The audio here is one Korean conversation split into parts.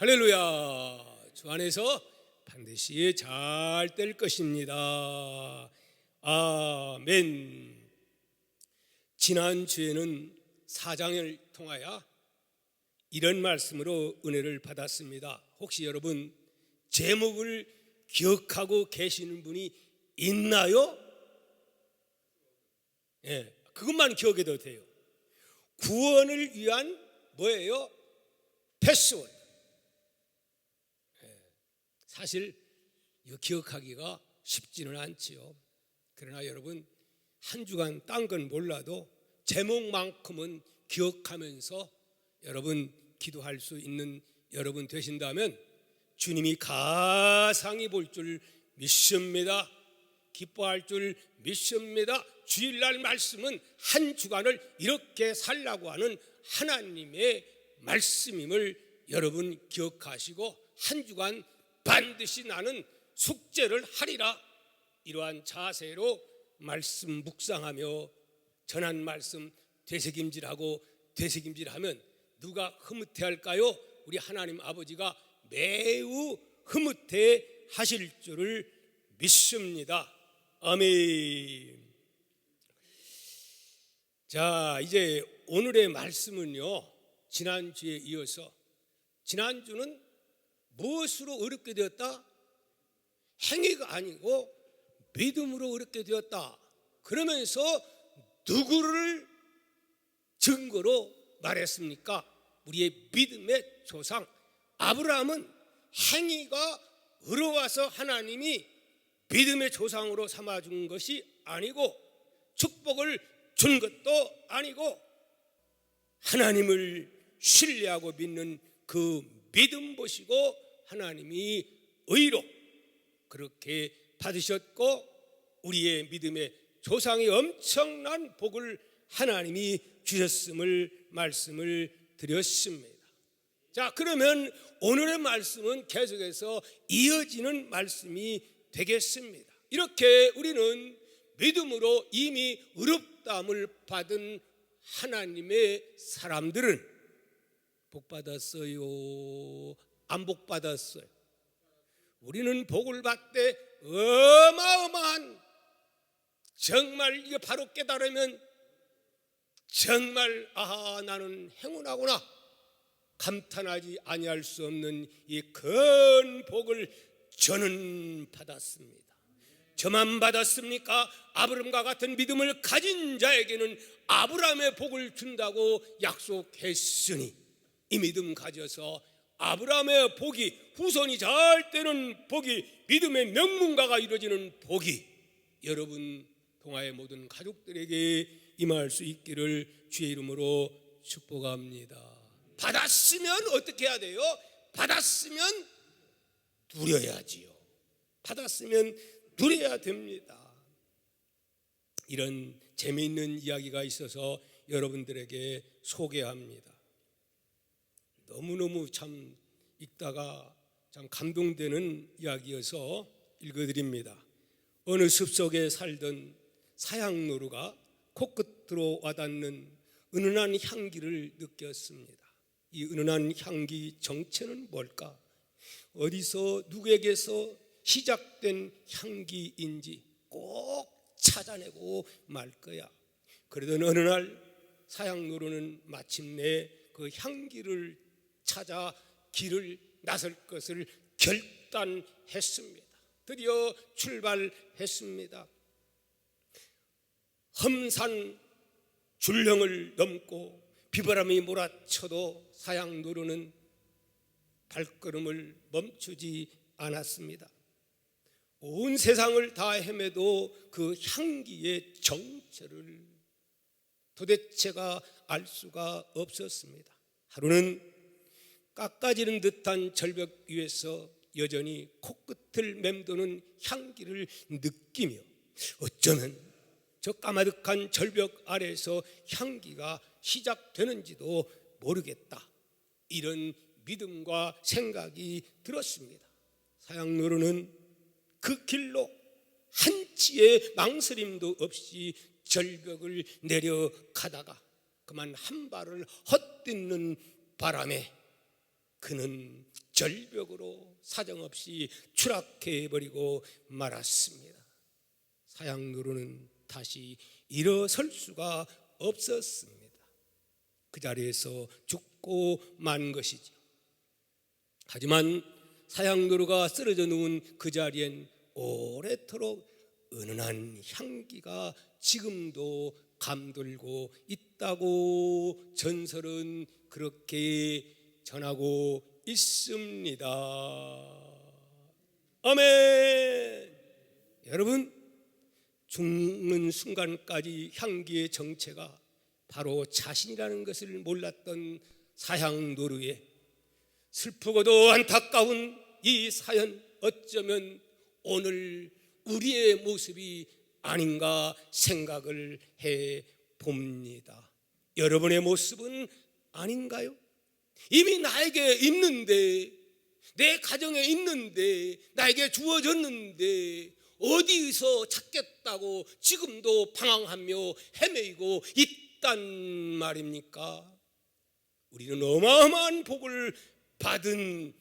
할렐루야. 주 안에서 반드시 잘 될 것입니다. 아멘. 지난주에는 사장을 통하여 이런 말씀으로 은혜를 받았습니다. 혹시 여러분 제목을 기억하고 계시는 분이 있나요? 예, 그것만 기억해도 돼요. 구원을 위한 뭐예요? 패스워드. 사실 이거 기억하기가 쉽지는 않지요. 그러나 여러분 한 주간 딴 건 몰라도 제목만큼은 기억하면서 여러분 기도할 수 있는 여러분 되신다면 주님이 가상히 볼 줄 믿습니다. 기뻐할 줄 믿습니다. 주일날 말씀은 한 주간을 이렇게 살라고 하는 하나님의 말씀임을 여러분 기억하시고 한 주간 반드시 나는 숙제를 하리라, 이러한 자세로 말씀 묵상하며 전한 말씀 되새김질하고 되새김질하면 누가 흐뭇해할까요? 우리 하나님 아버지가 매우 흐뭇해 하실 줄을 믿습니다. 아멘. 자, 이제 오늘의 말씀은요, 지난주에 이어서, 지난주는 무엇으로 어렵게 되었다? 행위가 아니고 믿음으로 어렵게 되었다. 그러면서 누구를 증거로 말했습니까? 우리의 믿음의 조상 아브라함은 행위가 어려워서 하나님이 믿음의 조상으로 삼아준 것이 아니고 축복을 준 것도 아니고 하나님을 신뢰하고 믿는 그 믿음 보시고 하나님이 의로 그렇게 받으셨고 우리의 믿음의 조상이 엄청난 복을 하나님이 주셨음을 말씀을 드렸습니다. 자, 그러면 오늘의 말씀은 계속해서 이어지는 말씀이 되겠습니다. 이렇게 우리는 믿음으로 이미 의롭다함을 받은 하나님의 사람들은 복 받았어요? 안 복 받았어요? 우리는 복을 받되 어마어마한, 정말 이게 바로 깨달으면 정말 나는 행운하구나 감탄하지 아니할 수 없는 이 큰 복을 저는 받았습니다. 저만 받았습니까? 아브라함과 같은 믿음을 가진 자에게는 아브라함의 복을 준다고 약속했으니 이 믿음 가져서 아브라함의 복이, 후손이 잘 되는 복이, 믿음의 명문가가 이루어지는 복이 여러분 동아의 모든 가족들에게 임할 수 있기를 주의 이름으로 축복합니다. 받았으면 어떻게 해야 돼요? 받았으면 누려야지요. 받았으면 누려야 됩니다. 이런 재미있는 이야기가 있어서 여러분들에게 소개합니다. 너무너무 참 읽다가 참 감동되는 이야기여서 읽어드립니다. 어느 숲속에 살던 사양노루가 코끝으로 와닿는 은은한 향기를 느꼈습니다. 이 은은한 향기 정체는 뭘까? 어디서 누구에게서 시작된 향기인지 꼭 찾아내고 말 거야. 그러던 어느 날 사양노루는 마침내 그 향기를 찾아 길을 나설 것을 결단했습니다. 드디어 출발했습니다. 험산 줄령을 넘고 비바람이 몰아쳐도 사양노루는 발걸음을 멈추지 않았습니다. 온 세상을 다 헤매도 그 향기의 정체를 도대체가 알 수가 없었습니다. 하루는 깎아지는 듯한 절벽 위에서 여전히 코끝을 맴도는 향기를 느끼며 어쩌면 저 까마득한 절벽 아래에서 향기가 시작되는지도 모르겠다, 이런 믿음과 생각이 들었습니다. 사양노루는 그 길로 한치의 망설임도 없이 절벽을 내려가다가 그만 한 발을 헛디디는 바람에 그는 절벽으로 사정없이 추락해버리고 말았습니다. 사양누루는 다시 일어설 수가 없었습니다. 그 자리에서 죽고 만 것이죠. 하지만 사양누루가 쓰러져 누운 그 자리엔 오래도록 은은한 향기가 지금도 감돌고 있다고 전설은 그렇게 전하고 있습니다. 아멘. 여러분, 죽는 순간까지 향기의 정체가 바로 자신이라는 것을 몰랐던 사양누루의 슬프고도 안타까운 이 사연, 어쩌면 오늘 우리의 모습이 아닌가 생각을 해 봅니다. 여러분의 모습은 아닌가요? 이미 나에게 있는데, 내 가정에 있는데, 나에게 주어졌는데 어디서 찾겠다고 지금도 방황하며 헤매이고 있단 말입니까? 우리는 어마어마한 복을 받은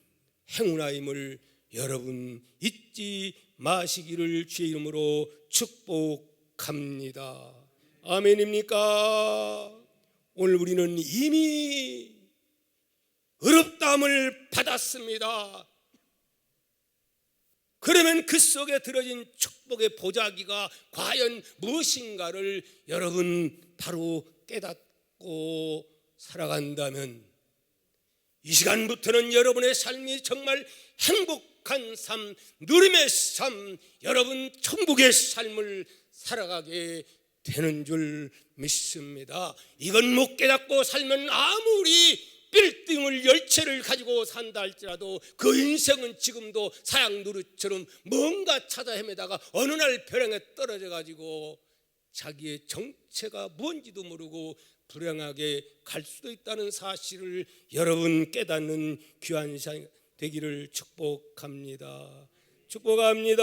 행운아임을 여러분 잊지 마시기를 주의 이름으로 축복합니다. 아멘입니까? 오늘 우리는 이미 어렵다함을 받았습니다. 그러면 그 속에 들어진 축복의 보자기가 과연 무엇인가를 여러분 바로 깨닫고 살아간다면 이 시간부터는 여러분의 삶이 정말 행복한 삶, 누림의 삶, 여러분 천국의 삶을 살아가게 되는 줄 믿습니다. 이건 못 깨닫고 살면 아무리 빌딩을 10채를 가지고 산다 할지라도 그 인생은 지금도 사양누루처럼 뭔가 찾아 헤매다가 어느 날 벼랑에 떨어져 가지고 자기의 정체가 뭔지도 모르고 불행하게 갈 수도 있다는 사실을 여러분 깨닫는 귀한 시간 되기를 축복합니다. 축복합니다.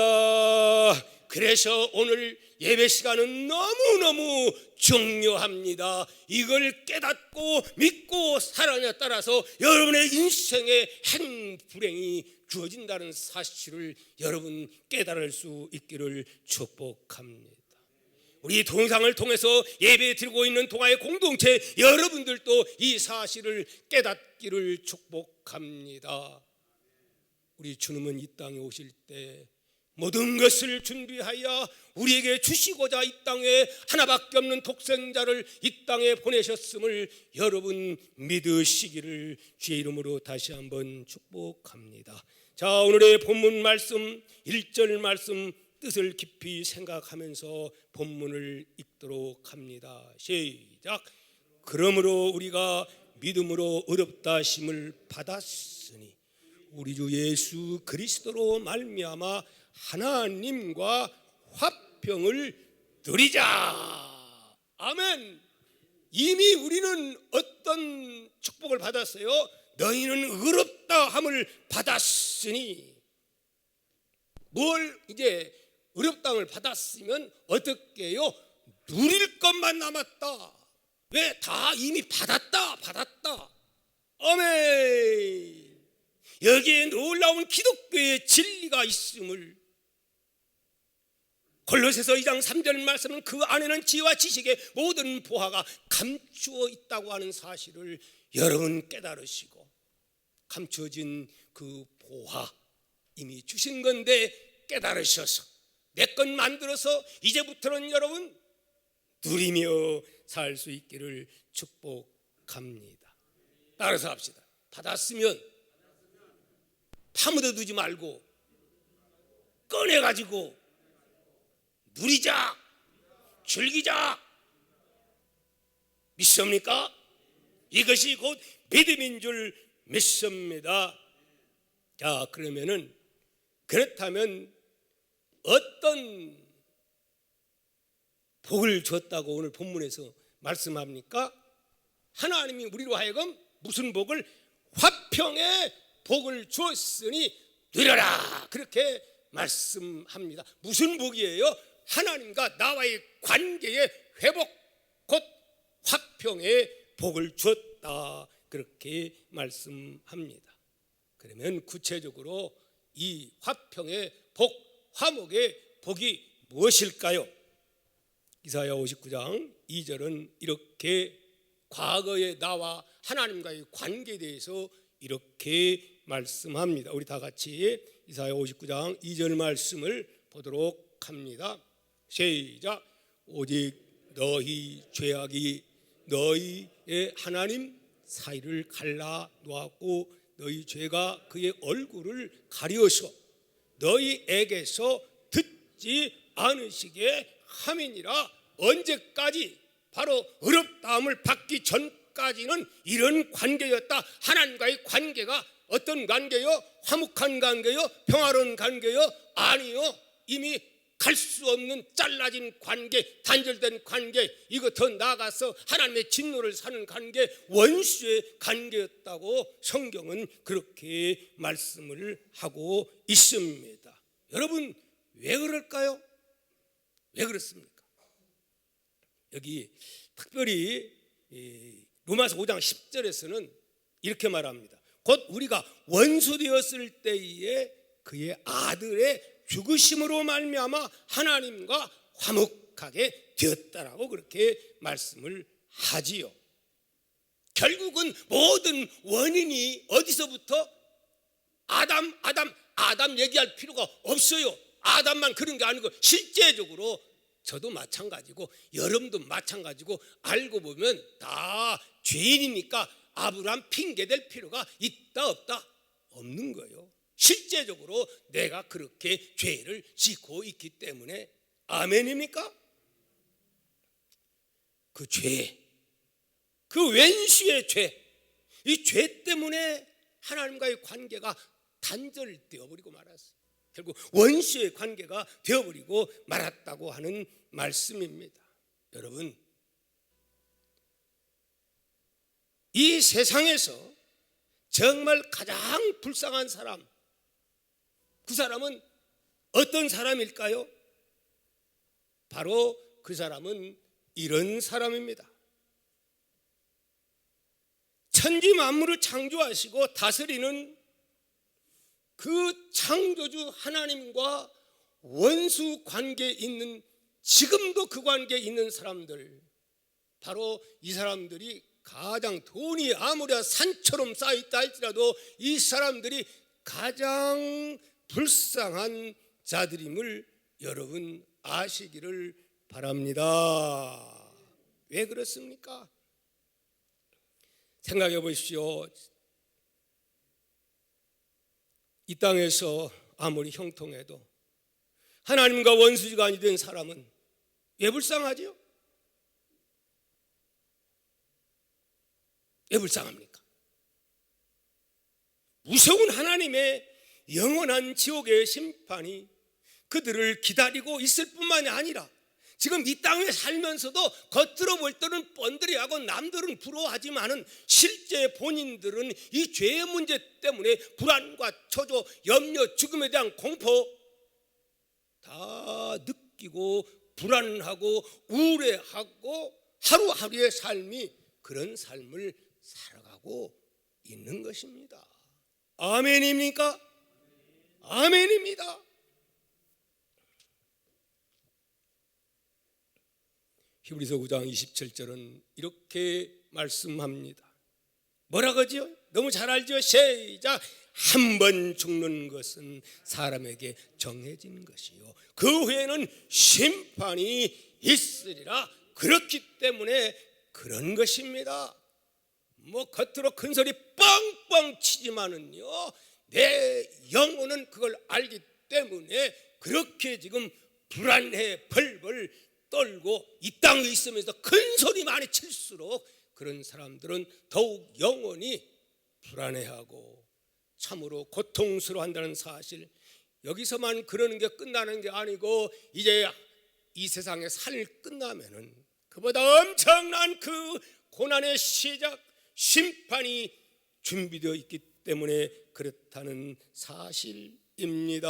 그래서 오늘 예배 시간은 너무너무 중요합니다. 이걸 깨닫고 믿고 살아가냐에 따라서 여러분의 인생의 행불행이 주어진다는 사실을 여러분 깨달을 수 있기를 축복합니다. 우리 동상을 통해서 예배 드리고 있는 동아의 공동체 여러분들도 이 사실을 깨닫기를 축복합니다. 우리 주님은 이 땅에 오실 때 모든 것을 준비하여 우리에게 주시고자 이 땅에 하나밖에 없는 독생자를 이 땅에 보내셨음을 여러분 믿으시기를 주의 이름으로 다시 한번 축복합니다. 자, 오늘의 본문 말씀 1절 말씀 뜻을 깊이 생각하면서 본문을 읽도록 합니다. 시작. 그러므로 우리가 믿음으로 어렵다 하심을 받았으니 우리 주 예수 그리스도로 말미암아 하나님과 화평을 누리자. 아멘. 이미 우리는 어떤 축복을 받았어요? 너희는 어렵다 함을 받았으니. 뭘 이제 어렵다함을 받았으면 어떻게 해요? 누릴 것만 남았다. 왜? 다 이미 받았다. 아멘. 여기에 놀라운 기독교의 진리가 있음을 골로새서 2장 3절 말씀은 그 안에는 지혜와 지식의 모든 보화가 감추어 있다고 하는 사실을 여러분 깨달으시고 감추어진 그 보화 이미 주신 건데 깨달으셔서 내 것 만들어서 이제부터는 여러분 누리며 살 수 있기를 축복합니다. 따라서 합시다. 받았으면 파묻어 두지 말고 꺼내가지고 누리자, 즐기자. 믿습니까? 이것이 곧 믿음인 줄 믿습니다. 자, 그러면은 그렇다면 어떤 복을 줬다고 오늘 본문에서 말씀합니까? 하나님이 우리로 하여금 무슨 복을? 화평의 복을 주었으니 누려라, 그렇게 말씀합니다. 무슨 복이에요? 하나님과 나와의 관계의 회복, 곧 화평의 복을 주었다, 그렇게 말씀합니다. 그러면 구체적으로 이 화평의 복, 화목의 복이 무엇일까요? 이사야 59장 2절은 이렇게 과거의 나와 하나님과의 관계에 대해서 이렇게 말씀합니다. 우리 다 같이 이사야 59장 2절 말씀을 보도록 합니다. 시작. 오직 너희 죄악이 너희의 하나님 사이를 갈라 놓았고 너희 죄가 그의 얼굴을 가리어서 너희에게서 듣지 않으시게 함이니라. 언제까지? 바로 의롭다함을 받기 전까지는 이런 관계였다. 하나님과의 관계가 어떤 관계요? 화목한 관계요? 평화로운 관계요? 아니요. 이미 갈 수 없는 잘라진 관계, 단절된 관계, 이거 더 나아가서 하나님의 진노를 사는 관계, 원수의 관계였다고 성경은 그렇게 말씀을 하고 있습니다. 여러분, 왜 그럴까요? 왜 그렇습니까? 여기 특별히 로마서 5장 10절에서는 이렇게 말합니다. 곧 우리가 원수 되었을 때에 그의 아들의 죽으심으로 말미암아 하나님과 화목하게 되었다라고 그렇게 말씀을 하지요. 결국은 모든 원인이 어디서부터? 아담 얘기할 필요가 없어요. 아담만 그런 게 아니고 실제적으로 저도 마찬가지고 여러분도 마찬가지고 알고 보면 다 죄인이니까 아브라함 핑계댈 필요가 있다 없다? 없는 거예요. 실제적으로 내가 그렇게 죄를 짓고 있기 때문에. 아멘입니까? 그 죄, 그 왼수의 죄, 이 죄 때문에 하나님과의 관계가 단절되어 버리고 말았어요. 결국 원수의 관계가 되어버리고 말았다고 하는 말씀입니다. 여러분, 이 세상에서 정말 가장 불쌍한 사람, 그 사람은 어떤 사람일까요? 바로 그 사람은 이런 사람입니다. 천지 만물을 창조하시고 다스리는 그 창조주 하나님과 원수 관계에 있는, 지금도 그 관계에 있는 사람들, 바로 이 사람들이 가장 돈이 아무리 산처럼 쌓여있다 할지라도 이 사람들이 가장 불쌍한 자들임을 여러분 아시기를 바랍니다. 왜 그렇습니까? 생각해 보십시오. 이 땅에서 아무리 형통해도 하나님과 원수지간이 된 사람은 왜 불쌍하지요? 왜 불쌍합니까? 무서운 하나님의 영원한 지옥의 심판이 그들을 기다리고 있을 뿐만이 아니라 지금 이 땅에 살면서도 겉으로 볼 때는 뻔들이하고 남들은 부러워하지만은 실제 본인들은 이 죄의 문제 때문에 불안과 초조, 염려, 죽음에 대한 공포 다 느끼고 불안하고 우울해하고 하루하루의 삶이 그런 삶을 살아가고 있는 것입니다. 아멘입니까? 아멘입니다. 히브리서 9장 27절은 이렇게 말씀합니다. 뭐라 그러지요? 너무 잘 알죠? 시작. 한 번 죽는 것은 사람에게 정해진 것이요 그 후에는 심판이 있으리라. 그렇기 때문에 그런 것입니다. 뭐 겉으로 큰 소리 뻥뻥 치지만은요 내 영혼은 그걸 알기 때문에 그렇게 지금 불안해 벌벌 떨고 이 땅에 있으면서 큰 소리 많이 칠수록 그런 사람들은 더욱 영혼이 불안해하고 참으로 고통스러워한다는 사실, 여기서만 그러는 게 끝나는 게 아니고 이제 이 세상에 살 끝나면은 그보다 엄청난 그 고난의 시작, 심판이 준비되어 있기 때문에 그렇다는 사실입니다.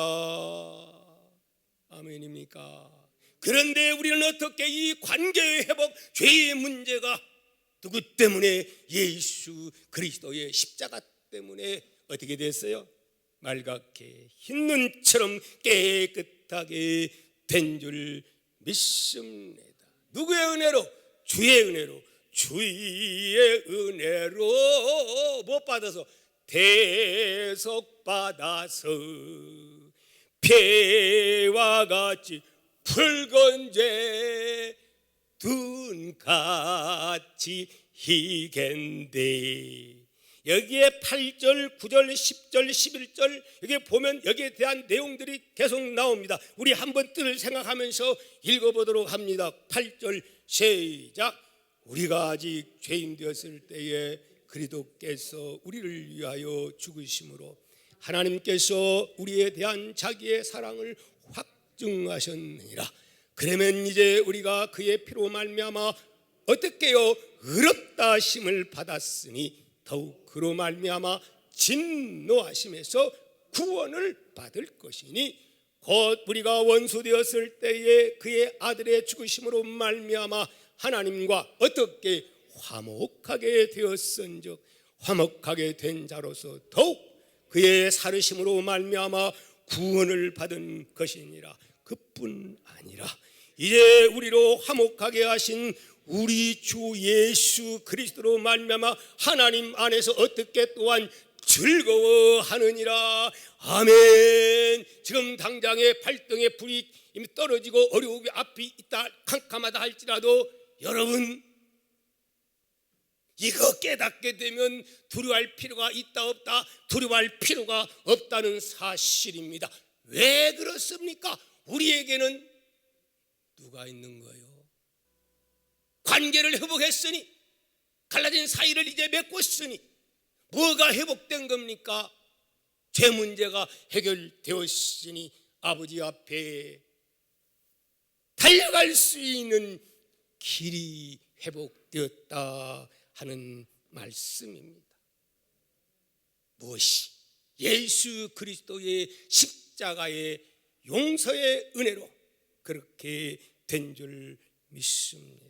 아멘입니까? 그런데 우리는 어떻게 이 관계의 회복, 죄의 문제가 누구 때문에? 예수 그리스도의 십자가 때문에 어떻게 됐어요? 말갛게 흰 눈처럼 깨끗하게 된 줄 믿습니다. 누구의 은혜로? 주의 은혜로. 주의 은혜로 못 받아서 대속받아서 배와 같이 붉은 재 눈같이 희겐데, 여기에 8절, 9절, 10절, 11절 여기에 보면 여기에 대한 내용들이 계속 나옵니다. 우리 한번 뜻을 생각하면서 읽어보도록 합니다. 8절 시작. 우리가 아직 죄인 되었을 때에 그리스도께서 우리를 위하여 죽으심으로 하나님께서 우리에 대한 자기의 사랑을 확증하셨느니라. 그러면 이제 우리가 그의 피로 말미암아 어떻게요? 의롭다 하심을 받았으니 더욱 그로 말미암아 진노하심에서 구원을 받을 것이니 곧 우리가 원수 되었을 때에 그의 아들의 죽으심으로 말미암아 하나님과 어떻게 화목하게 되었은즉 화목하게 된 자로서 더욱 그의 살으심으로 말미암아 구원을 받은 것이니라. 그뿐 아니라 이제 우리로 화목하게 하신 우리 주 예수 그리스도로 말미암아 하나님 안에서 어떻게 또한 즐거워하느니라. 아멘. 지금 당장에 발등에 불이 이미 떨어지고 어려움이 앞이 있다 캄캄하다 할지라도 여러분 이거 깨닫게 되면 두려워할 필요가 있다 없다? 두려워할 필요가 없다는 사실입니다. 왜 그렇습니까? 우리에게는 누가 있는 거예요? 관계를 회복했으니, 갈라진 사이를 이제 맺었으니 뭐가 회복된 겁니까? 죄 문제가 해결되었으니 아버지 앞에 달려갈 수 있는 길이 회복되었다 하는 말씀입니다. 무엇이? 예수 그리스도의 십자가의 용서의 은혜로 그렇게 된 줄 믿습니다.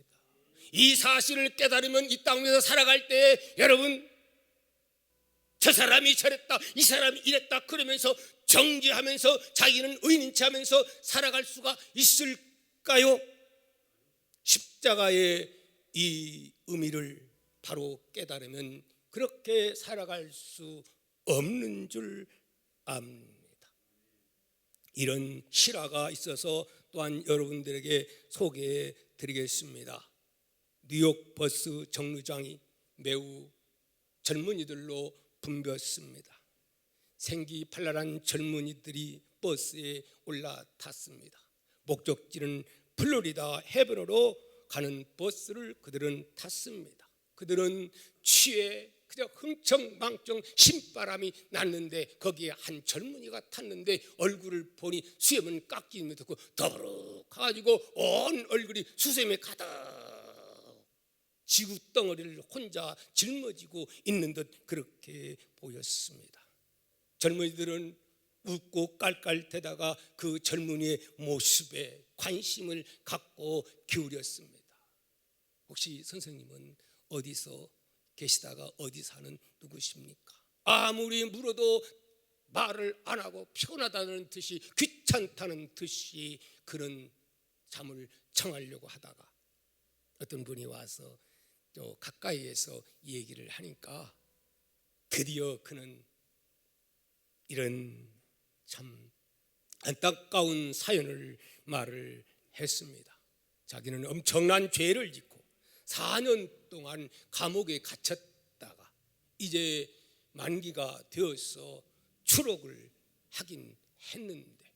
이 사실을 깨달으면 이 땅 위에서 살아갈 때 여러분, 저 사람이 저랬다, 이 사람이 이랬다 그러면서 정죄하면서 자기는 의인인 체 하면서 살아갈 수가 있을까요? 십자가의 이 의미를 바로 깨달으면 그렇게 살아갈 수 없는 줄 압니다. 이런 실화가 있어서 또한 여러분들에게 소개해 드리겠습니다. 뉴욕 버스 정류장이 매우 젊은이들로 붐볐습니다. 생기발랄한 젊은이들이 버스에 올라탔습니다. 목적지는 플로리다 헤브론으로 가는 버스를 그들은 탔습니다. 그들은 취해 그저 흥청망청 신바람이 났는데 거기에 한 젊은이가 탔는데 얼굴을 보니 수염은 깎이는 듯고 더부룩 가지고 온 얼굴이 수세미에 가득 지구 덩어리를 혼자 짊어지고 있는 듯 그렇게 보였습니다. 젊은이들은 웃고 깔깔대다가 그 젊은이의 모습에 관심을 갖고 기울였습니다. 혹시 선생님은 어디서 계시다가 어디 사는 누구십니까? 아무리 물어도 말을 안 하고 피곤하다는 듯이 귀찮다는 듯이 그런 잠을 청하려고 하다가 어떤 분이 와서 또 가까이에서 얘기를 하니까 드디어 그는 이런 참 안타까운 사연을 말을 했습니다. 자기는 엄청난 죄를 짓고 4년 동안 감옥에 갇혔다가 이제 만기가 되어서 추록을 하긴 했는데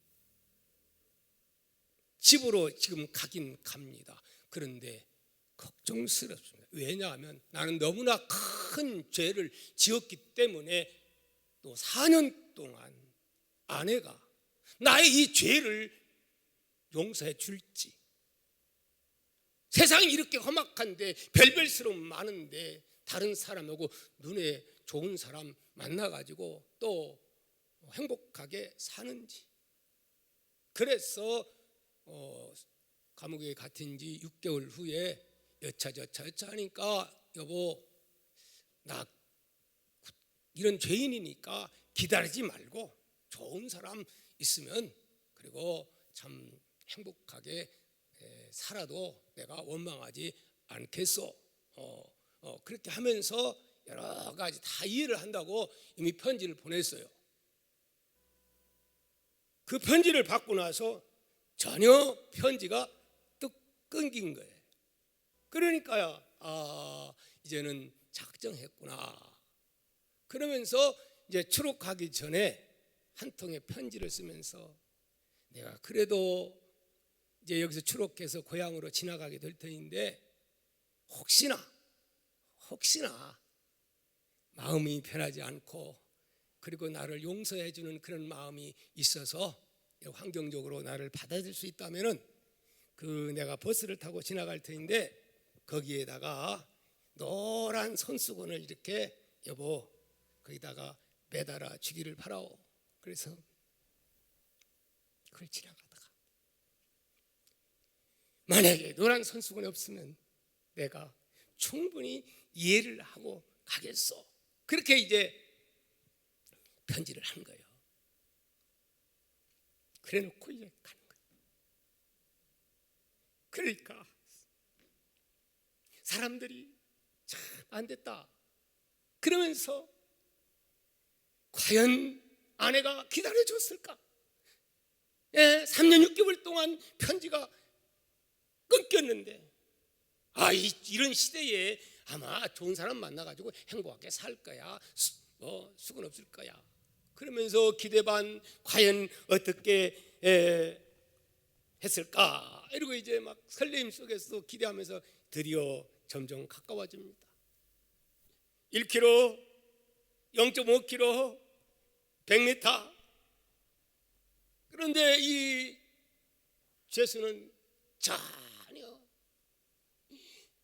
집으로 지금 가긴 갑니다. 그런데 걱정스럽습니다. 왜냐하면 나는 너무나 큰 죄를 지었기 때문에 또 4년 동안 아내가 나의 이 죄를 용서해 줄지, 세상이 이렇게 험악한데 별별스러움 많은데 다른 사람하고 눈에 좋은 사람 만나가지고 또 행복하게 사는지. 그래서 감옥에 갇힌 지 6개월 후에 여차 하니까 여보 나 이런 죄인이니까 기다리지 말고 좋은 사람 있으면 그리고 참 행복하게 살아도 내가 원망하지 않겠소. 그렇게 하면서 여러 가지 다 이해를 한다고 이미 편지를 보냈어요. 그 편지를 받고 나서 전혀 편지가 뚝 끊긴 거예요. 그러니까요, 이제는 작정했구나. 그러면서 이제 추록하기 전에 한 통의 편지를 쓰면서 내가 그래도 이제 여기서 추록해서 고향으로 지나가게 될 터인데 혹시나 마음이 편하지 않고 그리고 나를 용서해 주는 그런 마음이 있어서 환경적으로 나를 받아줄 수 있다면은 그 내가 버스를 타고 지나갈 터인데 거기에다가 노란 손수건을 이렇게 여보 거기다가 매달아 주기를 바라오. 그래서 그걸 지나가다가 만약에 노란 손수건이 없으면 내가 충분히 이해를 하고 가겠소. 그렇게 이제 편지를 한 거예요. 그래 놓고 이제 가는 거예요. 그러니까 사람들이 참 안 됐다 그러면서 과연 아내가 기다려줬을까? 3년 6개월 동안 편지가 끊겼는데 이런 시대에 아마 좋은 사람 만나가지고 행복하게 살 거야. 수건 없을 거야. 그러면서 기대 반 과연 어떻게 했을까? 이러고 이제 막 설레임 속에서 기대하면서 드디어 점점 가까워집니다. 1km, 0.5km, 100m. 그런데 이 죄수는 전혀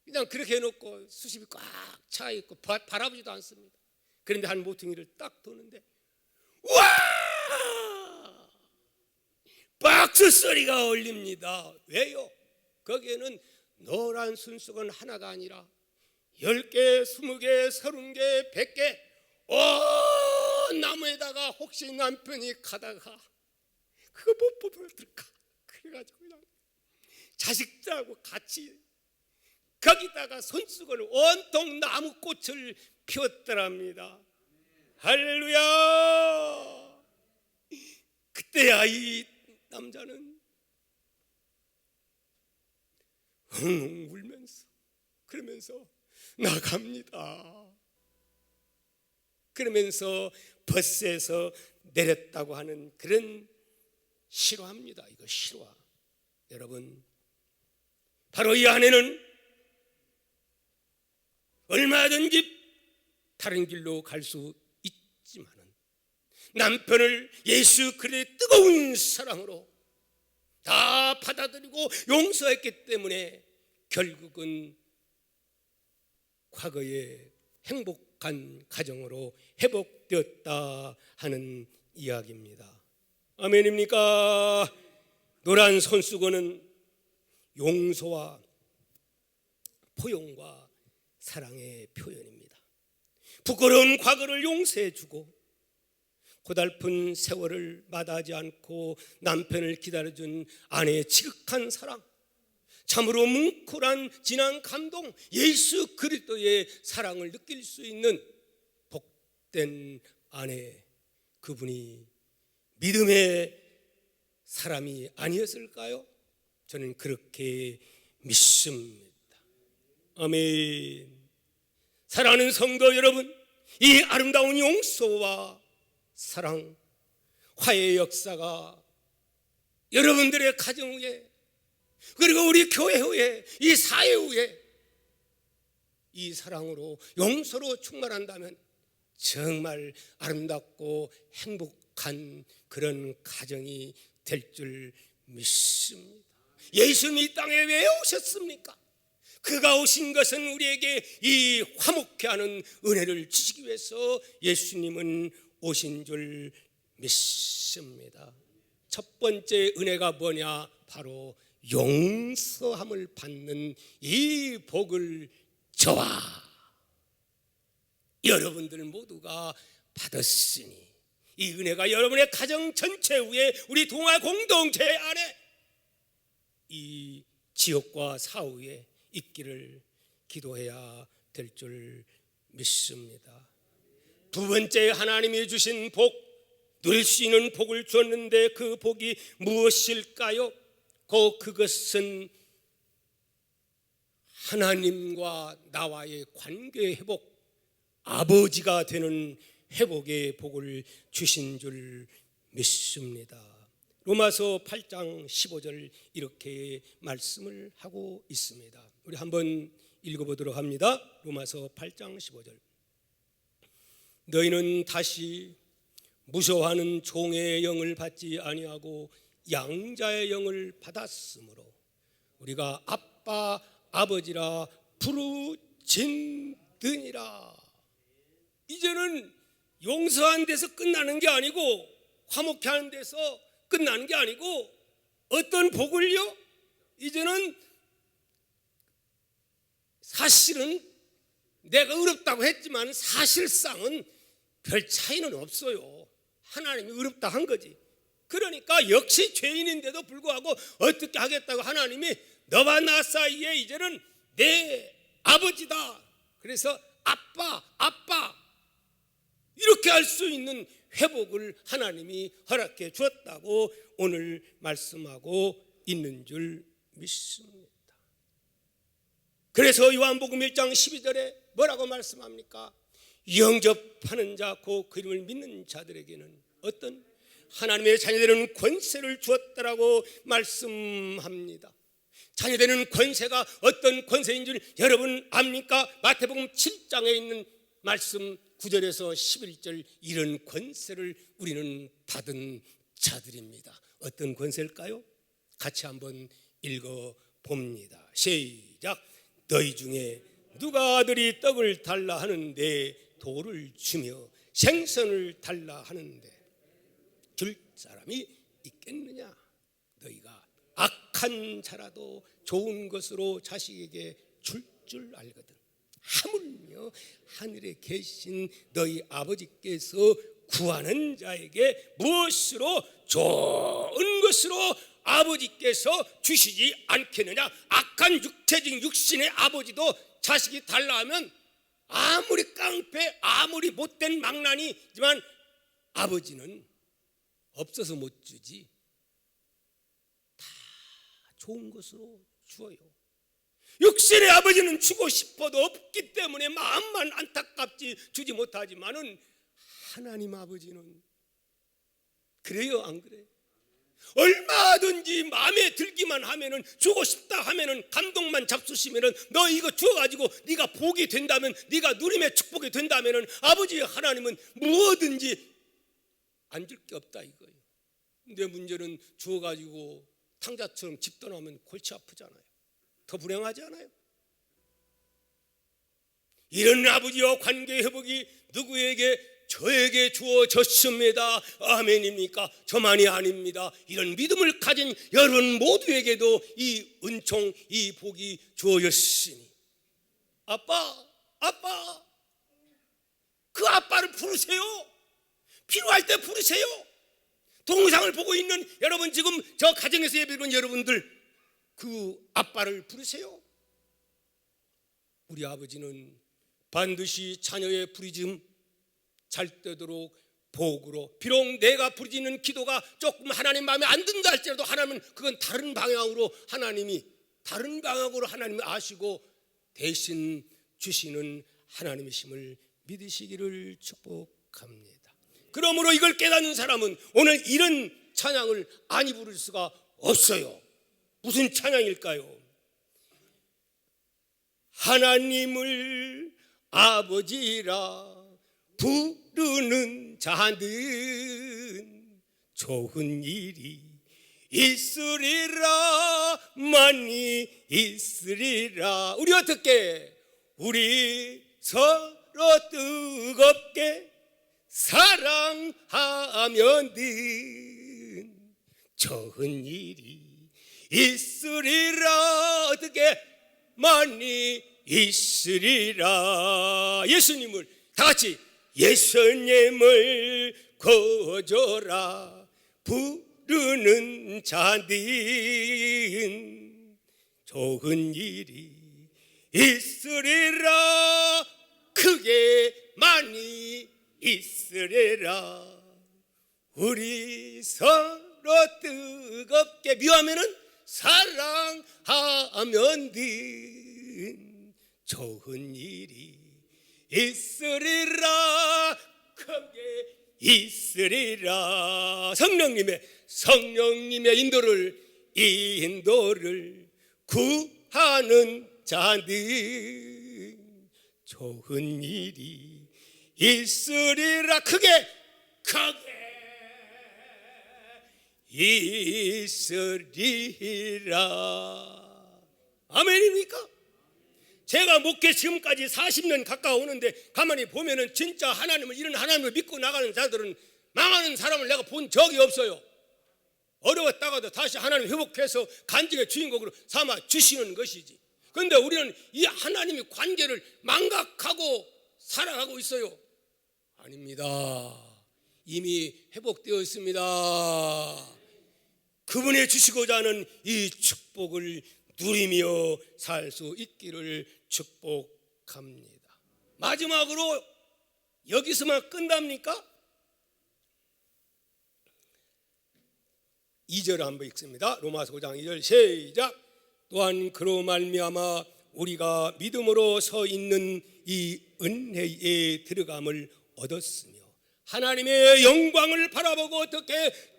그냥 그렇게 해놓고 수십이 꽉 차 있고 바라보지도 않습니다. 그런데 한 모퉁이를 딱 도는데 와! 박수 소리가 울립니다. 왜요? 거기에는 노란 손수건 하나가 아니라 10개, 20개, 30개, 100개 온 나무에다가 혹시 남편이 가다가 그거 못 뽑아들까? 그래가지고 그냥 자식들하고 같이 거기다가 손수건을 온통 나무꽃을 피웠더랍니다. 할렐루야. 그때야 이 남자는 엉엉 울면서 그러면서 나갑니다. 그러면서 버스에서 내렸다고 하는 그런 실화입니다. 이거 실화. 여러분 바로 이 아내는 얼마든지 다른 길로 갈 수 있지만은 남편을 예수 그리스도의 뜨거운 사랑으로 다 받아들이고 용서했기 때문에 결국은 과거의 행복한 가정으로 회복되었다 하는 이야기입니다. 아멘입니까? 노란 손수건은 용서와 포용과 사랑의 표현입니다. 부끄러운 과거를 용서해주고 고달픈 세월을 마다하지 않고 남편을 기다려준 아내의 지극한 사랑, 참으로 뭉클한 진한 감동, 예수 그리스도의 사랑을 느낄 수 있는 복된 아내, 그분이 믿음의 사람이 아니었을까요? 저는 그렇게 믿습니다. 아멘. 사랑하는 성도 여러분, 이 아름다운 용서와 사랑, 화해의 역사가 여러분들의 가정 후에 그리고 우리 교회 후에 이 사회 후에 이 사랑으로 용서로 충만한다면 정말 아름답고 행복한 그런 가정이 될 줄 믿습니다. 예수님이 이 땅에 왜 오셨습니까? 그가 오신 것은 우리에게 이 화목케 하는 은혜를 주시기 위해서 예수님은 오신 줄 믿습니다. 첫 번째 은혜가 뭐냐? 바로 용서함을 받는 이 복을 저와 여러분들 모두가 받았으니 이 은혜가 여러분의 가정 전체 위에 우리 동아 공동체 안에 이 지역과 사후에 있기를 기도해야 될 줄 믿습니다. 두 번째, 하나님이 주신 복, 누릴 수 있는 복을 주었는데 그 복이 무엇일까요? 그것은 하나님과 나와의 관계 회복, 아버지가 되는 회복의 복을 주신 줄 믿습니다. 로마서 8장 15절 이렇게 말씀을 하고 있습니다. 우리 한번 읽어보도록 합니다. 로마서 8장 15절. 너희는 다시 무서워하는 종의 영을 받지 아니하고 양자의 영을 받았으므로 우리가 아빠 아버지라 부르짖느니라. 이제는 용서한 데서 끝나는 게 아니고 화목케 하는 데서 끝나는 게 아니고 어떤 복을요? 이제는 사실은 내가 의롭다고 했지만 사실상은 별 차이는 없어요. 하나님이 의롭다 한 거지. 그러니까 역시 죄인인데도 불구하고 어떻게 하겠다고 하나님이 너와 나 사이에 이제는 내 아버지다. 그래서 아빠 이렇게 할 수 있는 회복을 하나님이 허락해 주었다고 오늘 말씀하고 있는 줄 믿습니다. 그래서 요한복음 1장 12절에 뭐라고 말씀합니까? 영접하는 자, 그 그림을 믿는 자들에게는 어떤 하나님의 자녀되는 권세를 주었다라고 말씀합니다. 자녀되는 권세가 어떤 권세인 줄 여러분 압니까? 마태복음 7장에 있는 말씀 9절에서 11절, 이런 권세를 우리는 받은 자들입니다. 어떤 권세일까요? 같이 한번 읽어봅니다. 시작. 너희 중에 누가 아들이 떡을 달라 하는데 돌을 주며 생선을 달라 하는데 줄 사람이 있겠느냐? 너희가 악한 자라도 좋은 것으로 자식에게 줄 알거든. 하물며 하늘에 계신 너희 아버지께서 구하는 자에게 무엇으로 좋은 것으로 아버지께서 주시지 않겠느냐? 악한 육체적인 육신의 아버지도 자식이 달라 하면 아무리 깡패, 아무리 못된 망나니지만 아버지는 없어서 못 주지. 다 좋은 것으로 주어요. 육신의 아버지는 주고 싶어도 없기 때문에 마음만 안타깝지 주지 못하지만은 하나님 아버지는 그래요, 안 그래요? 얼마든지 마음에 들기만 하면은, 주고 싶다 하면은, 감동만 잡수시면은, 너 이거 주어가지고 네가 복이 된다면, 네가 누림의 축복이 된다면은 아버지 하나님은 무엇든지 안 줄 게 없다 이거예요. 근데 문제는 주어가지고 탕자처럼 집 떠나면 골치 아프잖아요. 더 불행하지 않아요? 이런 아버지와 관계 회복이 누구에게? 저에게 주어졌습니다. 아멘입니까? 저만이 아닙니다. 이런 믿음을 가진 여러분 모두에게도 이 은총, 이 복이 주어졌으니 아빠, 그 아빠를 부르세요. 필요할 때 부르세요. 동영상을 보고 있는 여러분, 지금 저 가정에서 예배드리는 여러분들, 그 아빠를 부르세요. 우리 아버지는 반드시 자녀의 부르짖음 잘 되도록 복으로, 비록 내가 부르짖는 기도가 조금 하나님 마음에 안 든다 할지라도 하나님은 그건 다른 방향으로 하나님이 아시고 대신 주시는 하나님이심을 믿으시기를 축복합니다. 그러므로 이걸 깨닫는 사람은 오늘 이런 찬양을 아니 부를 수가 없어요. 무슨 찬양일까요? 하나님을 아버지라 부르는 자는 좋은 일이 있으리라, 많이 있으리라. 우리 어떻게? 우리 서로 뜨겁게 사랑하면은 좋은 일이 있으리라. 어떻게? 많이 있으리라. 예수님을 다 같이 예수님을 거저라 부르는 자는 좋은 일이 있으리라. 크게 많이 있으리라. 우리 서로 뜨겁게 미워하면은 사랑하면 든 좋은 일이 있으리라. 크게 있으리라. 성령님의 인도를 구하는 자는 좋은 일이 있으리라. 크게 있으리라. 아멘입니까? 제가 목회 지금까지 40년 가까워오는데 가만히 보면은 진짜 하나님을, 이런 하나님을 믿고 나가는 자들은 망하는 사람을 내가 본 적이 없어요. 어려웠다가도 다시 하나님 회복해서 간증의 주인공으로 삼아 주시는 것이지. 그런데 우리는 이 하나님의 관계를 망각하고 살아가고 있어요. 아닙니다. 이미 회복되어 있습니다. 그분이 주시고자 하는 이 축복을 누리며 살 수 있기를 축복합니다. 마지막으로 여기서만 끝납니까? 2절 한번 읽습니다. 로마서 5장 2절 시작. 또한 그로 말미암아 우리가 믿음으로 서 있는 이 은혜에 들어감을 얻었으며 하나님의 영광을 바라보고 어떻게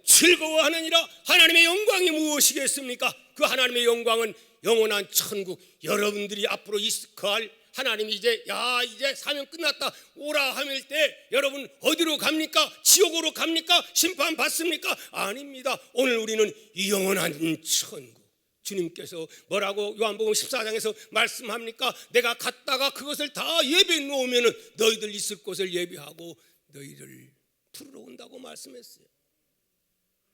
즐거워하느니라. 하나님의 영광이 무엇이겠습니까? 그 하나님의 영광은 영원한 천국, 여러분들이 앞으로 거할 하나님이 이제 사명 끝났다 오라 하밀 때 여러분 어디로 갑니까? 지옥으로 갑니까? 심판 받습니까? 아닙니다. 오늘 우리는 이 영원한 천국, 주님께서 뭐라고 요한복음 14장에서 말씀합니까? 내가 갔다가 그것을 다 예배해 놓으면 너희들 있을 곳을 예배하고 너희를 부르러 온다고 말씀했어요.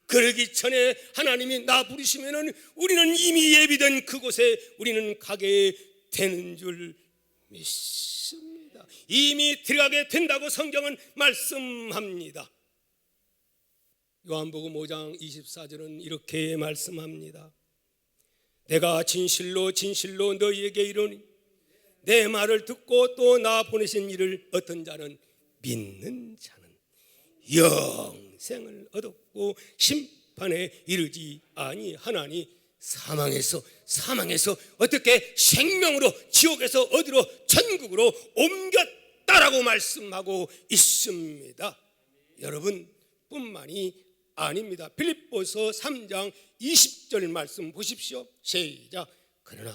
그러기 전에 하나님이 나 부르시면은 우리는 이미 예비된 그곳에 우리는 가게 되는 줄 믿습니다. 이미 들어가게 된다고 성경은 말씀합니다. 요한복음 5장 24절은 이렇게 말씀합니다. 내가 진실로 진실로 너희에게 이르노니 내 말을 듣고 또 나 보내신 이를 어떤 자는 믿는 자는 영생을 얻었고 심판에 이르지 아니하나니 사망에서 어떻게 생명으로 지옥에서 어디로 천국으로 옮겼다라고 말씀하고 있습니다. 여러분뿐만이 아닙니다. 빌립보서 3장 20절 말씀 보십시오. 시작. 그러나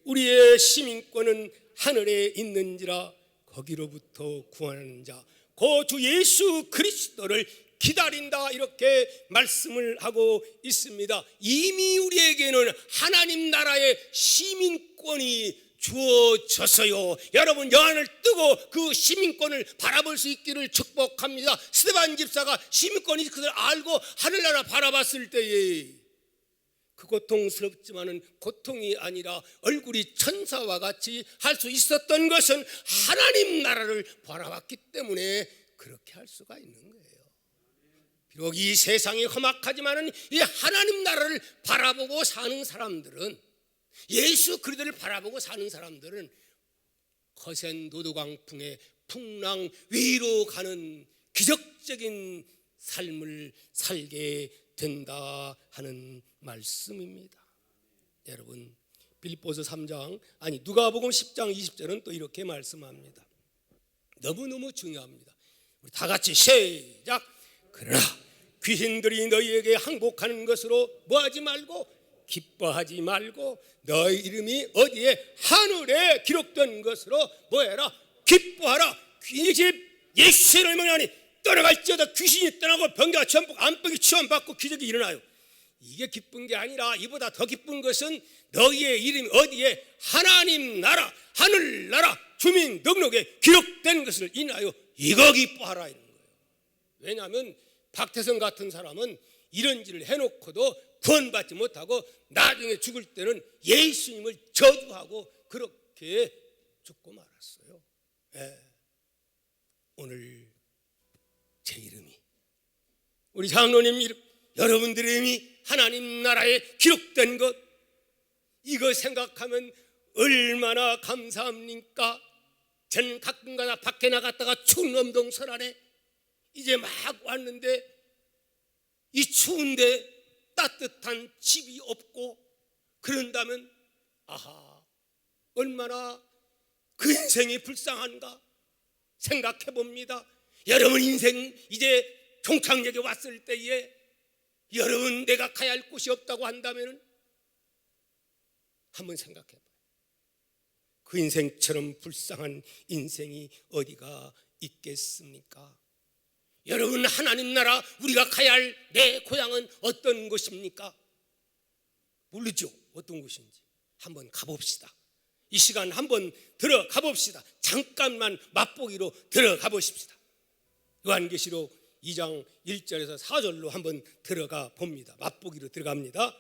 우리의 시민권은 하늘에 있는지라 거기로부터 구하는 자 그 주 예수 그리스도를 기다린다, 이렇게 말씀을 하고 있습니다. 이미 우리에게는 하나님 나라의 시민권이 주어졌어요. 여러분 영안을 뜨고 그 시민권을 바라볼 수 있기를 축복합니다. 스데반 집사가 시민권이 그걸 알고 하늘나라 바라봤을 때에 그 고통스럽지만은 고통이 아니라 얼굴이 천사와 같이 할 수 있었던 것은 하나님 나라를 바라봤기 때문에 그렇게 할 수가 있는 거예요. 비록 이 세상이 험악하지만은 이 하나님 나라를 바라보고 사는 사람들은, 예수 그리스도를 바라보고 사는 사람들은 거센 노도강풍의 풍랑 위로 가는 기적적인 삶을 살게 된다 하는 말씀입니다. 여러분 빌립보서 3장 누가복음 10장 20절은 또 이렇게 말씀합니다. 너무너무 중요합니다. 우리 다 같이 시작. 그러나 귀신들이 너희에게 항복하는 것으로 뭐하지 말고 기뻐하지 말고 너희 이름이 어디에 하늘에 기록된 것으로 뭐해라 기뻐하라. 이 집 예수를 명하니 떠나갈지어다 귀신이 떠나고 병자가 안병이 치유받고 기적이 일어나요. 이게 기쁜 게 아니라 이보다 더 기쁜 것은 너희의 이름이 어디에 하나님 나라 하늘나라 주민 등록에 기록된 것을 인하여 이거 기뻐하라 이런 거예요. 왜냐하면 박태성 같은 사람은 이런 일을 해놓고도 구원받지 못하고 나중에 죽을 때는 예수님을 저주하고 그렇게 죽고 말았어요. 네. 오늘 제 이름이, 우리 장로님 이름, 여러분들의 이름이 하나님 나라에 기록된 것, 이거 생각하면 얼마나 감사합니까? 저는 가끔가다 밖에 나갔다가 추운 엄동설 안에 이제 막 왔는데 이 추운데 따뜻한 집이 없고 그런다면 아하, 얼마나 그 인생이 불쌍한가 생각해 봅니다. 여러분 인생 이제 종착역에 왔을 때에 여러분 내가 가야 할 곳이 없다고 한다면 한번 생각해 봐요. 그 인생처럼 불쌍한 인생이 어디가 있겠습니까? 여러분 하나님 나라 우리가 가야 할 내 고향은 어떤 곳입니까? 모르죠. 어떤 곳인지 한번 가봅시다. 이 시간 한번 들어가 봅시다. 잠깐만 맛보기로 들어가 보십시다. 요한계시록 2장 1절에서 4절로 한번 들어가 봅니다. 맛보기로 들어갑니다.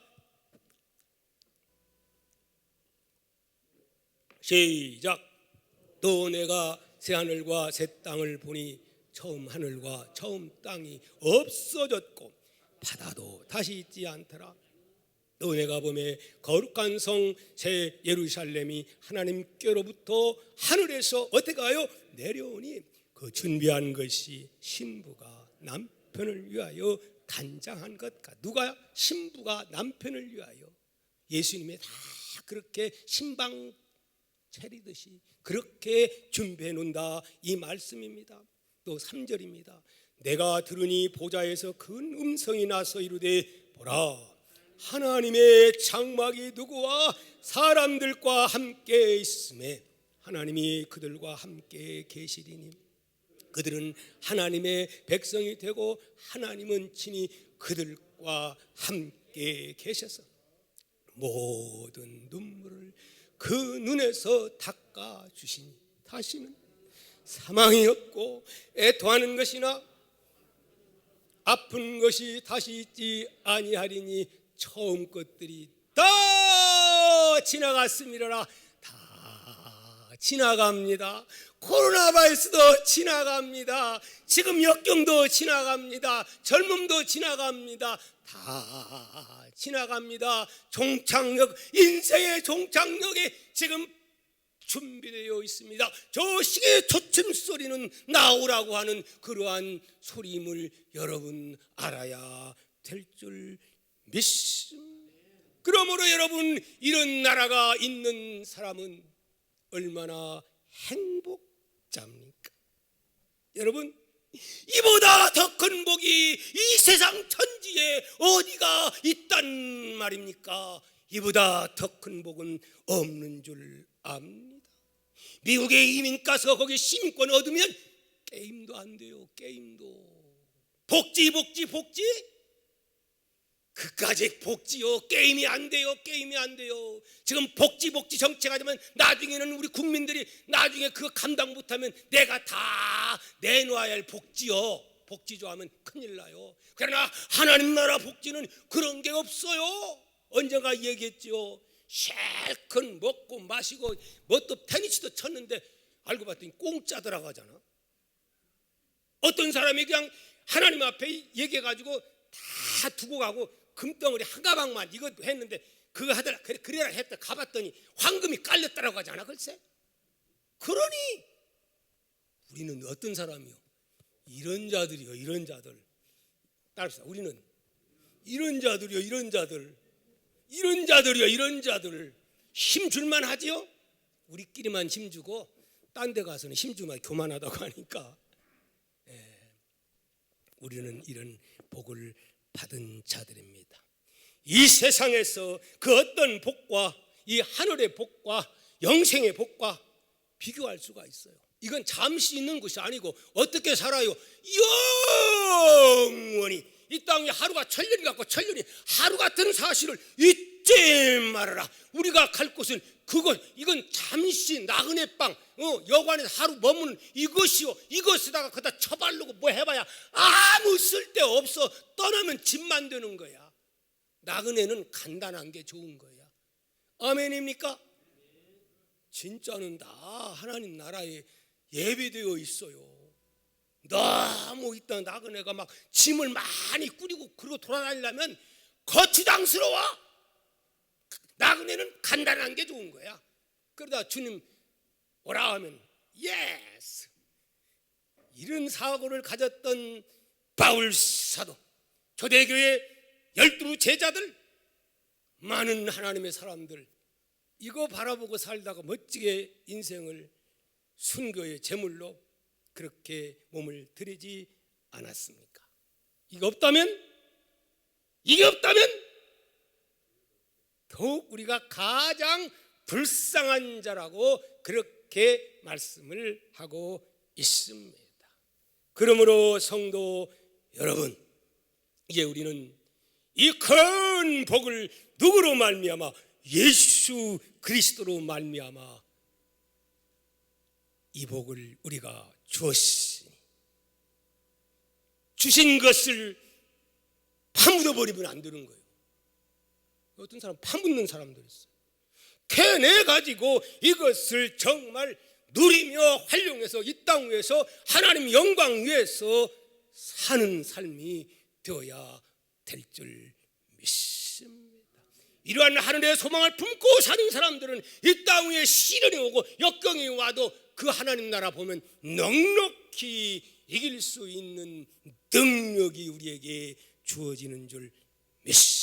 시작. 또 내가 새 하늘과 새 땅을 보니 처음 하늘과 처음 땅이 없어졌고 바다도 다시 있지 않더라. 또 내가 보매 거룩한 성 새 예루살렘이 하나님께로부터 하늘에서 어떻게 가요? 내려오니 그 준비한 것이 신부가 남편을 위하여 단장한 것 같아. 누가요? 신부가 남편을 위하여. 예수님이 다 그렇게 신방 차리듯이 그렇게 준비해 놓는다 이 말씀입니다. 또 3절입니다. 내가 들으니 보좌에서 큰 음성이 나서 이르되 보라, 하나님의 장막이 누구와 사람들과 함께 있음에 하나님이 그들과 함께 계시리니 그들은 하나님의 백성이 되고 하나님은 친히 그들과 함께 계셔서 모든 눈물을 그 눈에서 닦아주시니 다시는 사망이 없고 애통하는 것이나 아픈 것이 다시 있지 아니하리니 처음 것들이 다 지나갔음이라. 다 지나갑니다. 코로나 바이러스도 지나갑니다. 지금 역경도 지나갑니다. 젊음도 지나갑니다. 다 지나갑니다. 종착역, 인생의 종착역에 지금 준비되어 있습니다. 저 시계의 초침 소리는 나오라고 하는 그러한 소리임을 여러분 알아야 될 줄 믿습니다. 그러므로 여러분 이런 나라가 있는 사람은 얼마나 행복자입니까? 여러분 이보다 더 큰 복이 이 세상 천지에 어디가 있단 말입니까? 이보다 더 큰 복은 없는 줄 압니다. 미국에 이민 가서 거기 시민권 얻으면 게임도 안 돼요. 게임도 복지 그까지 복지요. 게임이 안 돼요. 게임이 안 돼요. 지금 복지 정책하자면 나중에는 우리 국민들이 나중에 그거 감당 못하면 내가 다 내놓아야 할 복지요. 복지조 하면 큰일 나요. 그러나 하나님 나라 복지는 그런 게 없어요. 언젠가 얘기했죠. 실컷 먹고 마시고 뭣도 테니스도 쳤는데 알고 봤더니 공짜더라고 하잖아. 어떤 사람이 그냥 하나님 앞에 얘기해가지고 다 두고 가고 금덩어리 한 가방만 이거 했는데 그거 하더라. 그래라 했다 가봤더니 황금이 깔렸다라고 하잖아. 글쎄. 그러니 우리는 어떤 사람이요? 이런 자들이요. 이런 자들. 따라합시다. 우리는 이런 자들이요. 이런 자들이요. 이런 자들. 힘줄만 하지요. 우리끼리만 힘주고 딴 데 가서는 힘주면 교만하다고 하니까 우리는 이런 복을 받은 자들입니다. 이 세상에서 그 어떤 복과 이 하늘의 복과 영생의 복과 비교할 수가 있어요. 이건 잠시 있는 것이 아니고 어떻게 살아요? 영원히 이 땅이 하루가 천년이 같고 천년이 하루 같은 사실을 잊지 말아라. 우리가 갈 곳은 그것, 이건 잠시 나그네 빵 여관에서 하루 머무는 이것이요. 이것에다가 그다 처바르고 뭐 해봐야 아무 쓸데없어. 떠나면 집만 되는 거야. 나그네는 간단한 게 좋은 거야. 아멘입니까? 진짜는 다 하나님 나라에 예배되어 있어요. 너무 있던 나그네가 막 짐을 많이 꾸리고 그러고 돌아다니려면 거추장스러워. 나그네는 간단한 게 좋은 거야. 그러다 주님 오라 하면 예스. 이런 사고를 가졌던 바울 사도, 초대교회 12 제자들, 많은 하나님의 사람들, 이거 바라보고 살다가 멋지게 인생을 순교의 제물로 그렇게 몸을 드리지 않았습니까? 이게 없다면 더욱 우리가 가장 불쌍한 자라고 그렇게 말씀을 하고 있습니다. 그러므로 성도 여러분, 이제 우리는 이 큰 복을 누구로 말미암아? 예수 그리스도로 말미암아 이 복을 우리가 주었으니, 주신 것을 파묻어 버리면 안 되는 거예요. 어떤 사람 파묻는 사람들 있어요. 캐내 가지고 이것을 정말 누리며 활용해서 이 땅 위에서 하나님 영광 위에서 사는 삶이 되어야 될 줄 믿습니다. 이러한 하늘의 소망을 품고 사는 사람들은 이 땅 위에 시련이 오고 역경이 와도 그 하나님 나라 보면 넉넉히 이길 수 있는 능력이 우리에게 주어지는 줄 믿습니다.